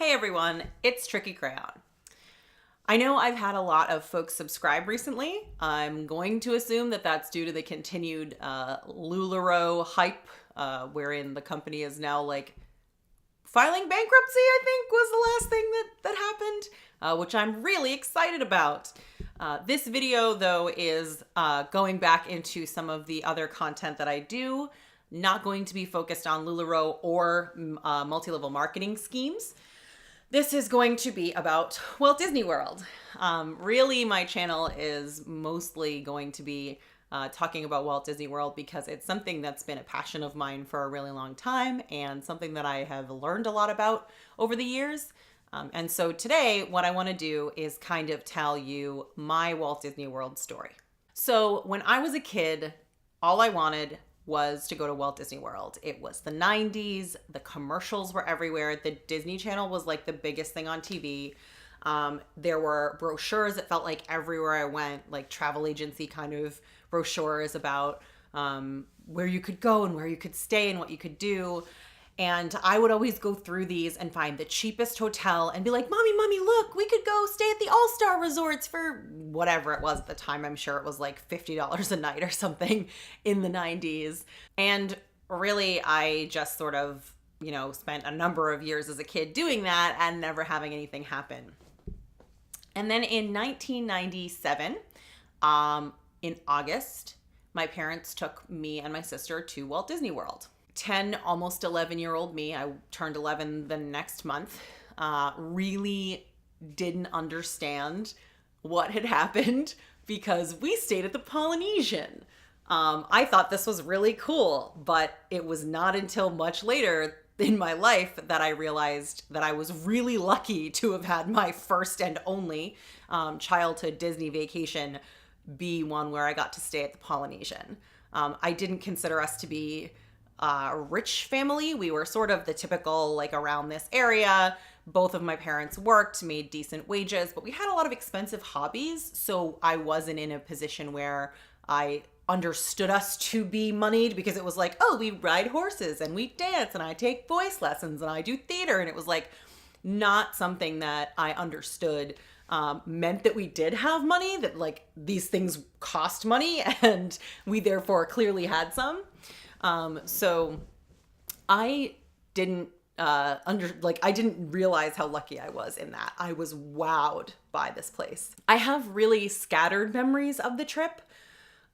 Hey everyone, it's Tricky Crayon. I know I've had a lot of folks subscribe recently. I'm going to assume that that's due to the continued LuLaRoe hype, wherein the company is now filing bankruptcy, I think was the last thing that happened, which I'm really excited about. This video, though, is going back into some of the other content that I do, not going to be focused on LuLaRoe or multi-level marketing schemes. This is going to be about Walt Disney World. Really, my channel is mostly going to be talking about Walt Disney World because it's something that's been a passion of mine for a really long time and something that I have learned a lot about over the years. And so today, what I want to do is kind of tell you my Walt Disney World story. So when I was a kid, all I wanted was to go to Walt Disney World. It was the 90s. The commercials were everywhere. The Disney Channel was like the biggest thing on TV. There were brochures that felt like everywhere I went, like travel agency kind of brochures about where you could go and where you could stay and what you could do. And I would always go through these and find the cheapest hotel and be like, Mommy, look, we could go stay at the All-Star Resorts for whatever it was at the time. I'm sure it was like $50 a night or something in the 90s. And really, I just sort of, spent a number of years as a kid doing that and never having anything happen. And then in 1997, in August, my parents took me and my sister to Walt Disney World. 10, almost 11-year-old me, I turned 11 the next month, really didn't understand what had happened because we stayed at the Polynesian. I thought this was really cool, but it was not until much later in my life that I realized that I was really lucky to have had my first and only childhood Disney vacation be one where I got to stay at the Polynesian. I didn't consider us to be a rich family. We were sort of the typical, around this area. Both of my parents worked, made decent wages, but we had a lot of expensive hobbies. So I wasn't in a position where I understood us to be moneyed because it was like, oh, we ride horses and we dance and I take voice lessons and I do theater. And it was not something that I understood meant that we did have money, that these things cost money and we therefore clearly had some. So I didn't, I didn't realize how lucky I was in that. I was wowed by this place. I have really scattered memories of the trip.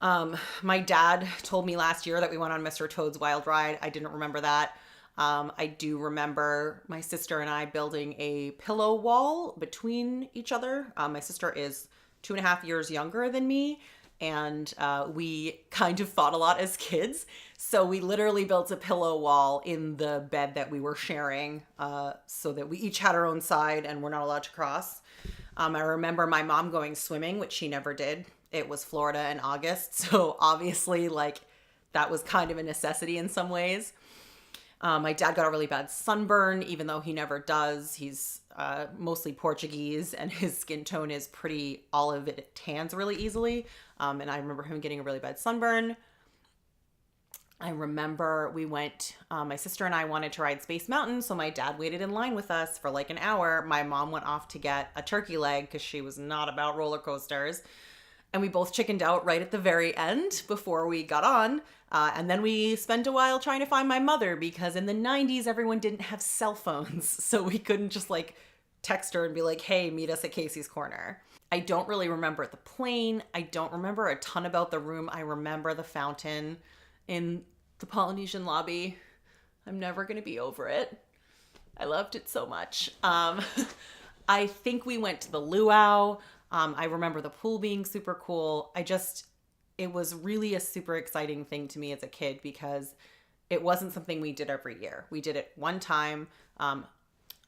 My dad told me last year that we went on Mr. Toad's Wild Ride. I didn't remember that. I do remember my sister and I building a pillow wall between each other. My sister is 2.5 years younger than me. And we kind of fought a lot as kids. So we literally built a pillow wall in the bed that we were sharing so that we each had our own side and we're not allowed to cross. I remember my mom going swimming, which she never did. It was Florida in August. So obviously, that was kind of a necessity in some ways. My dad got a really bad sunburn, even though he never does. He's mostly Portuguese and his skin tone is pretty olive. It tans really easily. And I remember him getting a really bad sunburn. I remember we went, my sister and I wanted to ride Space Mountain. So my dad waited in line with us for an hour. My mom went off to get a turkey leg because she was not about roller coasters. And we both chickened out right at the very end before we got on. And then we spent a while trying to find my mother because in the 90s, everyone didn't have cell phones. So we couldn't just text her and be like, hey, meet us at Casey's Corner. I don't really remember the plane. I don't remember a ton about the room. I remember the fountain in the Polynesian lobby. I'm never going to be over it. I loved it so much. I think we went to the luau. I remember the pool being super cool. It was really a super exciting thing to me as a kid because it wasn't something we did every year. We did it one time.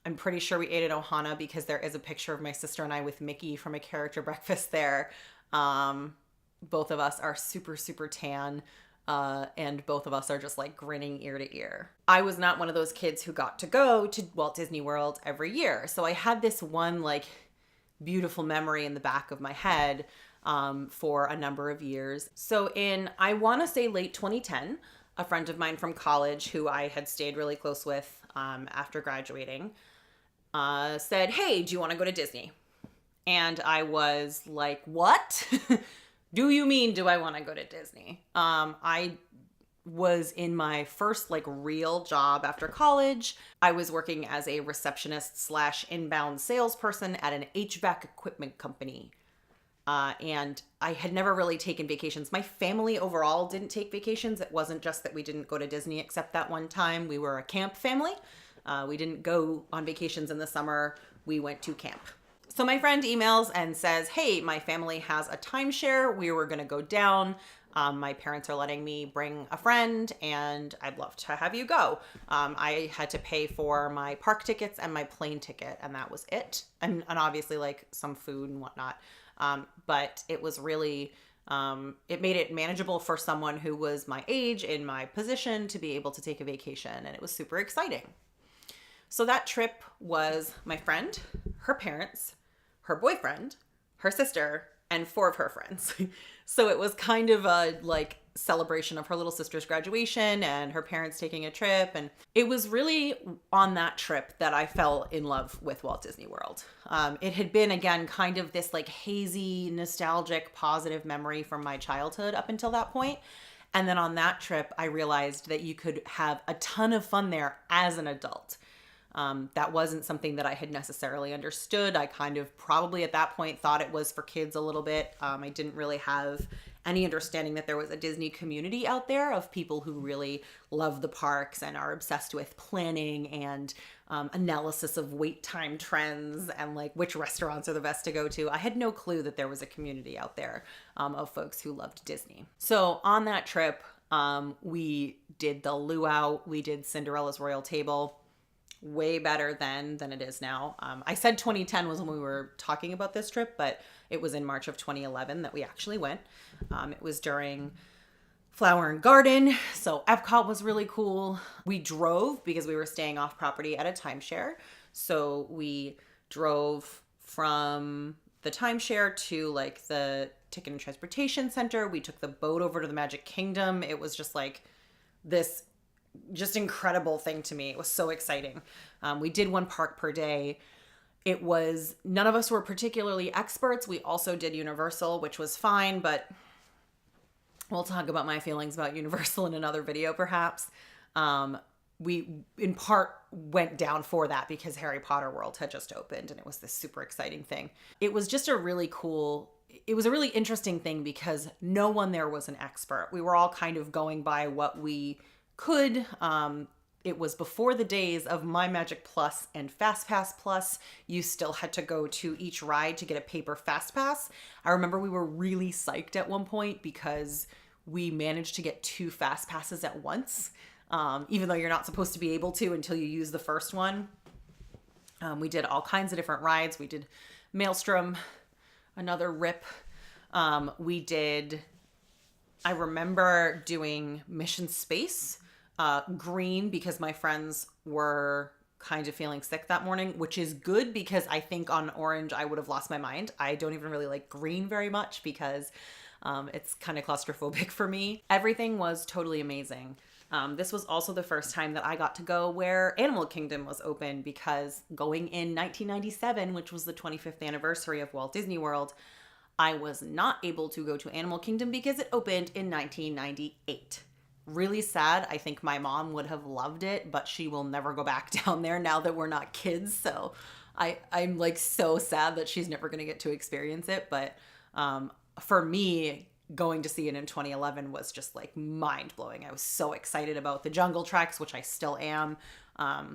I'm pretty sure we ate at Ohana because there is a picture of my sister and I with Mickey from a character breakfast there. Both of us are super, super tan. And both of us are just grinning ear to ear. I was not one of those kids who got to go to Walt Disney World every year. So I had this one beautiful memory in the back of my head for a number of years. So I want to say late 2010, a friend of mine from college who I had stayed really close with after graduating said, hey, do you want to go to Disney? And I was like, what? Do you mean, do I want to go to Disney? I was in my first like real job after college. I was working as a receptionist slash inbound salesperson at an HVAC equipment company. And I had never really taken vacations. My family overall didn't take vacations. It wasn't just that we didn't go to Disney except that one time. We were a camp family. We didn't go on vacations in the summer. We went to camp. So my friend emails and says, hey, my family has a timeshare. We were going to go down. My parents are letting me bring a friend and I'd love to have you go. I had to pay for my park tickets and my plane ticket, and that was it. And obviously like some food and whatnot. But it was really, it made it manageable for someone who was my age, in my position, to be able to take a vacation. And it was super exciting. So that trip was my friend, her parents, her boyfriend, her sister, and 4 of her friends. So it was kind of a like celebration of her little sister's graduation and her parents taking a trip. And it was really on that trip that I fell in love with Walt Disney World. It had been, again, kind of this like hazy, nostalgic, positive memory from my childhood up until that point. And then on that trip, I realized that you could have a ton of fun there as an adult. That wasn't something that I had necessarily understood. I kind of probably at that point thought it was for kids a little bit. I didn't really have any understanding that there was a Disney community out there of people who really love the parks and are obsessed with planning and analysis of wait time trends and like which restaurants are the best to go to. I had no clue that there was a community out there of folks who loved Disney. So on that trip, we did the luau, we did Cinderella's Royal Table. Way better then than it is now. I said 2010 was when we were talking about this trip, but it was in March of 2011 that we actually went. It was during Flower and Garden, so Epcot was really cool. We drove because we were staying off property at a timeshare. So we drove from the timeshare to like the ticket and transportation center. We took the boat over to the Magic Kingdom. It was just like this just incredible thing to me. It was so exciting. We did 1 park per day. It was, none of us were particularly experts. We also did Universal, which was fine, but we'll talk about my feelings about Universal in another video perhaps. We in part went down for that because Harry Potter World had just opened and it was this super exciting thing. It was just a really interesting thing because no one there was an expert. We were all kind of going by what we could. It was before the days of My Magic Plus and Fast Pass Plus. You still had to go to each ride to get a paper Fast Pass. I remember we were really psyched at one point because we managed to get 2 Fast Passes at once, even though you're not supposed to be able to until you use the first one. We did all kinds of different rides. We did Maelstrom, another rip. I remember doing Mission Space, green, because my friends were kind of feeling sick that morning, which is good because I think on orange I would have lost my mind. I don't even really like green very much because it's kind of claustrophobic for me. Everything was totally amazing. This was also the first time that I got to go where Animal Kingdom was open, because going in 1997, which was the 25th anniversary of Walt Disney World, I was not able to go to Animal Kingdom because it opened in 1998. Really sad. I think my mom would have loved it, but she will never go back down there now that we're not kids. So I'm like so sad that she's never going to get to experience it. But for me, going to see it in 2011 was just like mind blowing. I was so excited about the jungle tracks, which I still am. I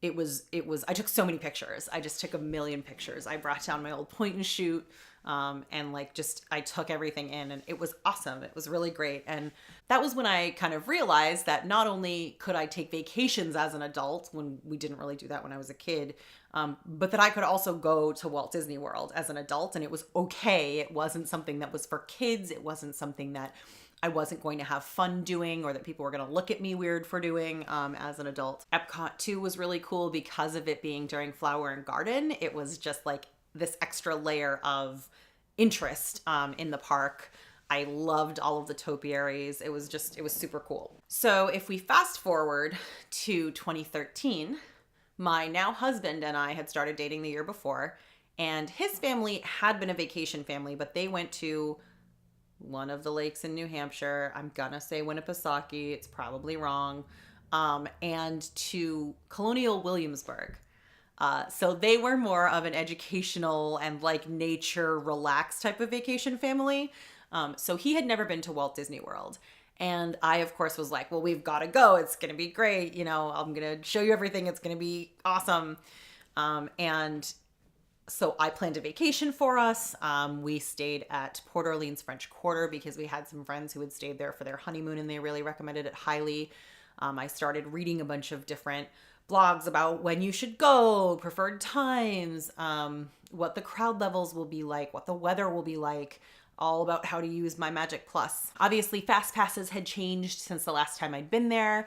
took so many pictures. I just took a million pictures. I brought down my old point and shoot. And like I took everything in, and it was awesome. It was really great. And that was when I kind of realized that not only could I take vacations as an adult, when we didn't really do that when I was a kid, but that I could also go to Walt Disney World as an adult, and it was okay. It wasn't something that was for kids. It wasn't something that I wasn't going to have fun doing, or that people were going to look at me weird for doing as an adult. Epcot too was really cool because of it being during Flower and Garden. It was just like this extra layer of interest in the park. I loved all of the topiaries. It was super cool. So if we fast forward to 2013, My now husband and I had started dating the year before, and his family had been a vacation family, but they went to one of the lakes in New Hampshire. I'm gonna say Winnipesaukee, it's probably wrong. And to Colonial Williamsburg. So they were more of an educational and like nature relaxed type of vacation family. So he had never been to Walt Disney World. And I, of course, was like, well, we've got to go. It's going to be great. You know, I'm going to show you everything. It's going to be awesome. And so I planned a vacation for us. We stayed at Port Orleans French Quarter because we had some friends who had stayed there for their honeymoon and they really recommended it highly. I started reading a bunch of different blogs about when you should go, preferred times, what the crowd levels will be like, what the weather will be like, all about how to use my Magic Plus. Obviously, Fast Passes had changed since the last time I'd been there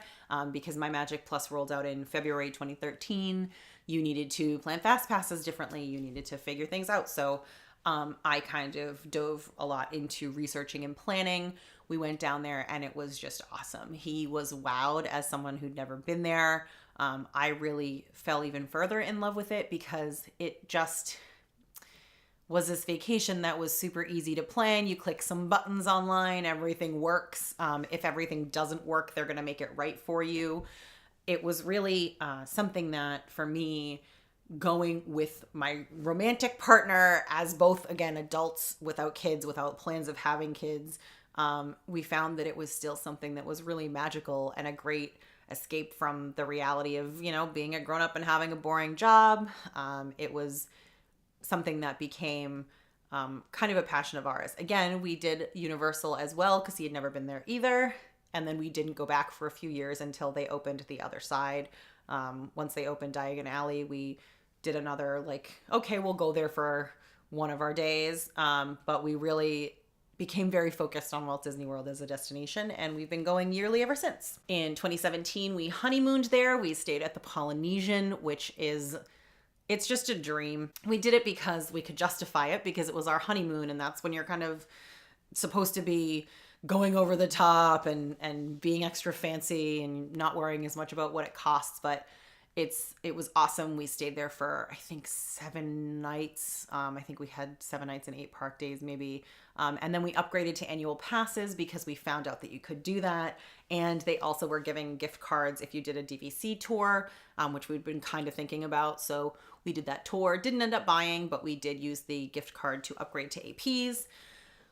because my Magic Plus rolled out in February 2013. You needed to plan Fast Passes differently. You needed to figure things out. So I kind of dove a lot into researching and planning. We went down there and it was just awesome. He was wowed as someone who'd never been there. I really fell even further in love with it because it just was this vacation that was super easy to plan. You click some buttons online, everything works. If everything doesn't work, they're going to make it right for you. It was really something that for me, going with my romantic partner as both, again, adults without kids, without plans of having kids, we found that it was still something that was really magical and a great escape from the reality of, you know, being a grown up and having a boring job. It was something that became kind of a passion of ours. Again, we did Universal as well because he had never been there either. And then we didn't go back for a few years until they opened the other side. Once they opened Diagon Alley, we did another like, okay, we'll go there for one of our days. But we really became very focused on Walt Disney World as a destination, and we've been going yearly ever since. In 2017, we honeymooned there. We stayed at the Polynesian, which is, it's just a dream. We did it because we could justify it because it was our honeymoon, and that's when you're kind of supposed to be going over the top and being extra fancy and not worrying as much about what it costs. But it was awesome. We stayed there for, I think, 7 nights. I think we had 7 nights and 8 park days maybe. And then we upgraded to annual passes because we found out that you could do that. And they also were giving gift cards if you did a DVC tour, which we'd been kind of thinking about. So we did that tour. Didn't end up buying, but we did use the gift card to upgrade to APs,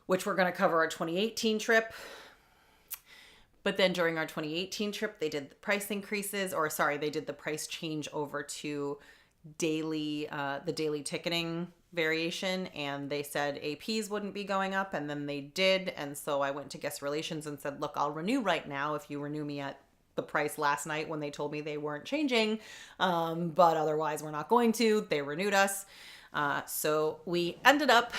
which we're going to cover our 2018 trip. But then during our 2018 trip, they did the price increases, or sorry, they did the price change over to daily, the daily ticketing variation. And they said APs wouldn't be going up, and then they did. And so I went to guest relations and said, look, I'll renew right now if you renew me at the price last night when they told me they weren't changing. But otherwise we're not going to. They renewed us. So we ended up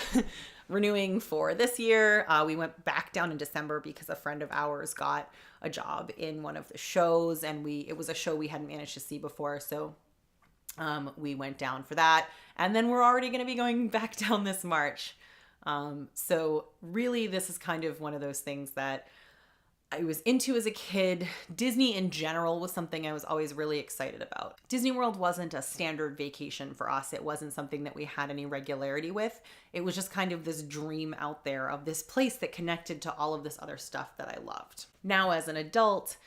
renewing for this year. We went back down in December because a friend of ours got a job in one of the shows, and it was a show we hadn't managed to see before. So we went down for that. And then we're already going to be going back down this March. So really, this is kind of one of those things that I was into as a kid. Disney in general was something I was always really excited about. Disney World wasn't a standard vacation for us. It wasn't something that we had any regularity with. It was just kind of this dream out there of this place that connected to all of this other stuff that I loved. Now as an adult,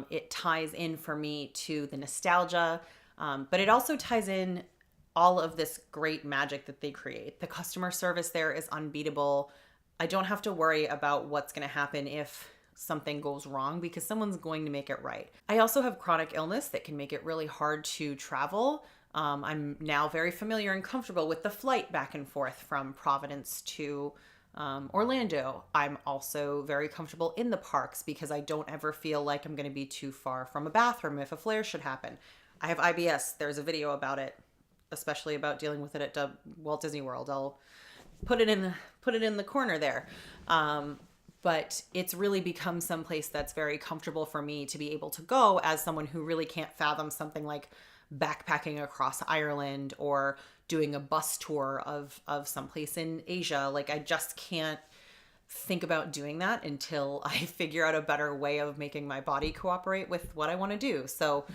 it ties in for me to the nostalgia, but it also ties in all of this great magic that they create. The customer service there is unbeatable. I don't have to worry about what's going to happen if something goes wrong because someone's going to make it right. I also have chronic illness that can make it really hard to travel. I'm now very familiar and comfortable with the flight back and forth from Providence to Orlando. I'm also very comfortable in the parks because I don't ever feel like I'm going to be too far from a bathroom if a flare should happen. I have IBS. There's a video about it, especially about dealing with it at Walt Disney World. I'll put it in the corner there. But it's really become someplace that's very comfortable for me to be able to go as someone who really can't fathom something like backpacking across Ireland or doing a bus tour of someplace in Asia. Like, I just can't think about doing that until I figure out a better way of making my body cooperate with what I want to do. So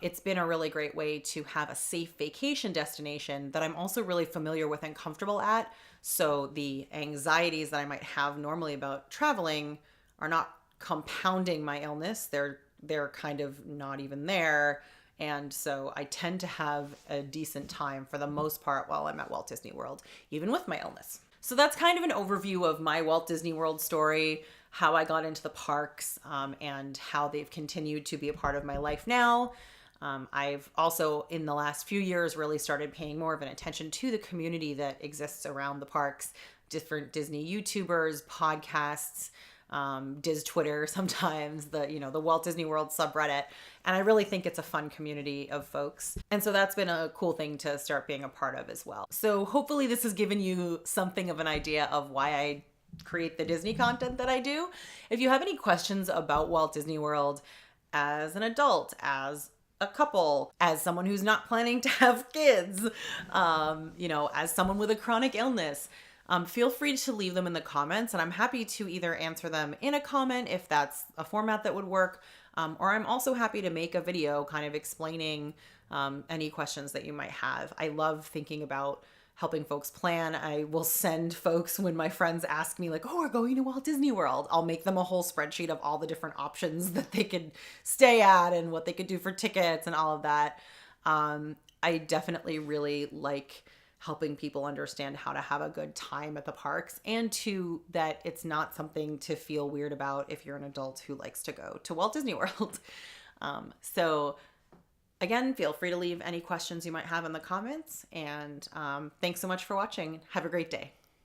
It's been a really great way to have a safe vacation destination that I'm also really familiar with and comfortable at. So the anxieties that I might have normally about traveling are not compounding my illness. They're kind of not even there. And so I tend to have a decent time for the most part while I'm at Walt Disney World, even with my illness. So that's kind of an overview of my Walt Disney World story, how I got into the parks, and how they've continued to be a part of my life now. I've also, in the last few years, really started paying more of an attention to the community that exists around the parks, different Disney YouTubers, podcasts, Diz Twitter, sometimes the Walt Disney World subreddit. And I really think it's a fun community of folks. And so that's been a cool thing to start being a part of as well. So hopefully this has given you something of an idea of why I create the Disney content that I do. If you have any questions about Walt Disney World as an adult, as a couple, as someone who's not planning to have kids, as someone with a chronic illness, feel free to leave them in the comments, and I'm happy to either answer them in a comment if that's a format that would work, or I'm also happy to make a video kind of explaining any questions that you might have. I love thinking about helping folks plan. I will send folks when my friends ask me like, oh, we're going to Walt Disney World. I'll make them a whole spreadsheet of all the different options that they could stay at and what they could do for tickets and all of that. I definitely really like helping people understand how to have a good time at the parks, and that it's not something to feel weird about if you're an adult who likes to go to Walt Disney World. So again, feel free to leave any questions you might have in the comments, and thanks so much for watching. Have a great day.